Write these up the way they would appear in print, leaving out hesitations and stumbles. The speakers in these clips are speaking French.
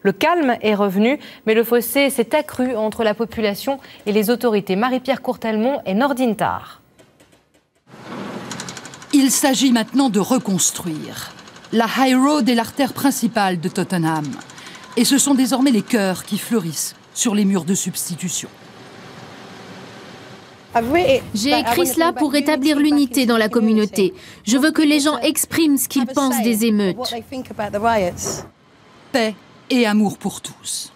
Le calme est revenu, mais le fossé s'est accru entre la population et les autorités. Marie-Pierre Courtelmont et Nordine Tar. Il s'agit maintenant de reconstruire. La High Road est l'artère principale de Tottenham. Et ce sont désormais les chœurs qui fleurissent sur les murs de substitution. J'ai écrit cela pour rétablir l'unité dans la communauté. Je veux que les gens expriment ce qu'ils pensent des émeutes. Paix et amour pour tous.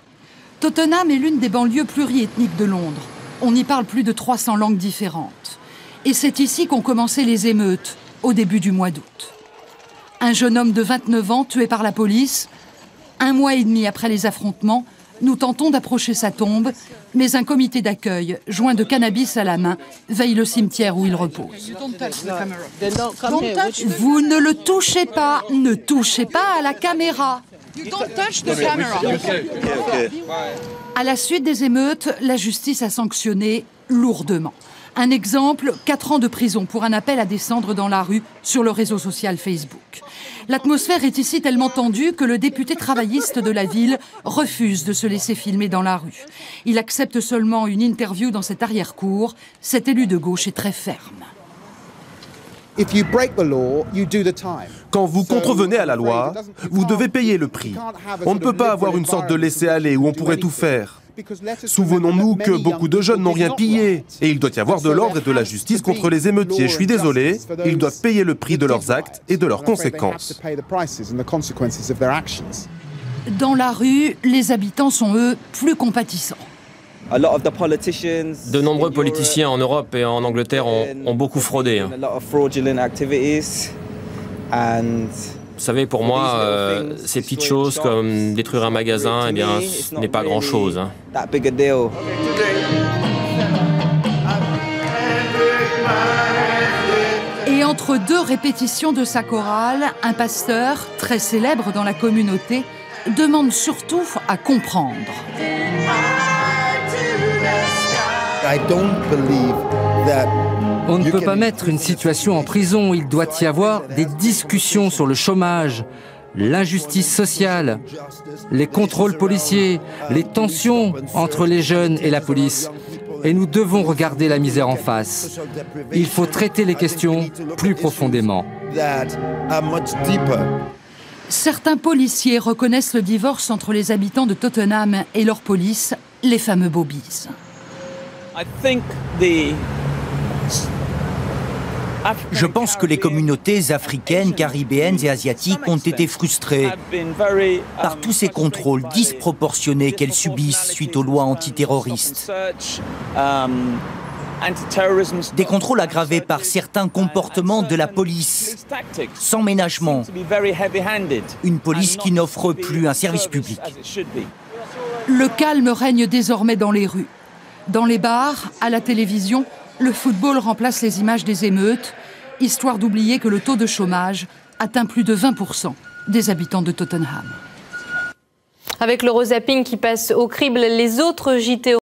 Tottenham est l'une des banlieues pluriethniques de Londres. On y parle plus de 300 langues différentes. Et c'est ici qu'ont commencé les émeutes, au début du mois d'août. Un jeune homme de 29 ans tué par la police. 1 mois et demi après les affrontements, nous tentons d'approcher sa tombe, mais un comité d'accueil, joint de cannabis à la main, veille le cimetière où il repose. Vous ne le touchez pas, ne touchez pas à la caméra. À la suite des émeutes, la justice a sanctionné lourdement. Un exemple, 4 ans de prison pour un appel à descendre dans la rue sur le réseau social Facebook. L'atmosphère est ici tellement tendue que le député travailliste de la ville refuse de se laisser filmer dans la rue. Il accepte seulement une interview dans cette arrière-cour. Cet élu de gauche est très ferme. Quand vous contrevenez à la loi, vous devez payer le prix. On ne peut pas avoir une sorte de laisser-aller où on pourrait tout faire. Souvenons-nous que beaucoup de jeunes n'ont rien pillé. Et il doit y avoir de l'ordre et de la justice contre les émeutiers. Je suis désolé, ils doivent payer le prix de leurs actes et de leurs conséquences. Dans la rue, les habitants sont, eux, plus compatissants. De nombreux politiciens en Europe et en Angleterre ont beaucoup fraudé. Vous savez, pour moi, ces petites choses comme détruire un magasin, eh bien, ce n'est pas grand-chose. Et entre 2 répétitions de sa chorale, un pasteur, très célèbre dans la communauté, demande surtout à comprendre. On ne peut pas mettre une situation en prison. Il doit y avoir des discussions sur le chômage, l'injustice sociale, les contrôles policiers, les tensions entre les jeunes et la police. Et nous devons regarder la misère en face. Il faut traiter les questions plus profondément. Certains policiers reconnaissent le divorce entre les habitants de Tottenham et leur police, les fameux bobbies. Je pense que les communautés africaines, caribéennes et asiatiques ont été frustrées par tous ces contrôles disproportionnés qu'elles subissent suite aux lois antiterroristes. Des contrôles aggravés par certains comportements de la police, sans ménagement. Une police qui n'offre plus un service public. Le calme règne désormais dans les rues. Dans les bars, à la télévision, le football remplace les images des émeutes, histoire d'oublier que le taux de chômage atteint plus de 20% des habitants de Tottenham. Avec l'Eurozapping qui passe au crible, les autres JT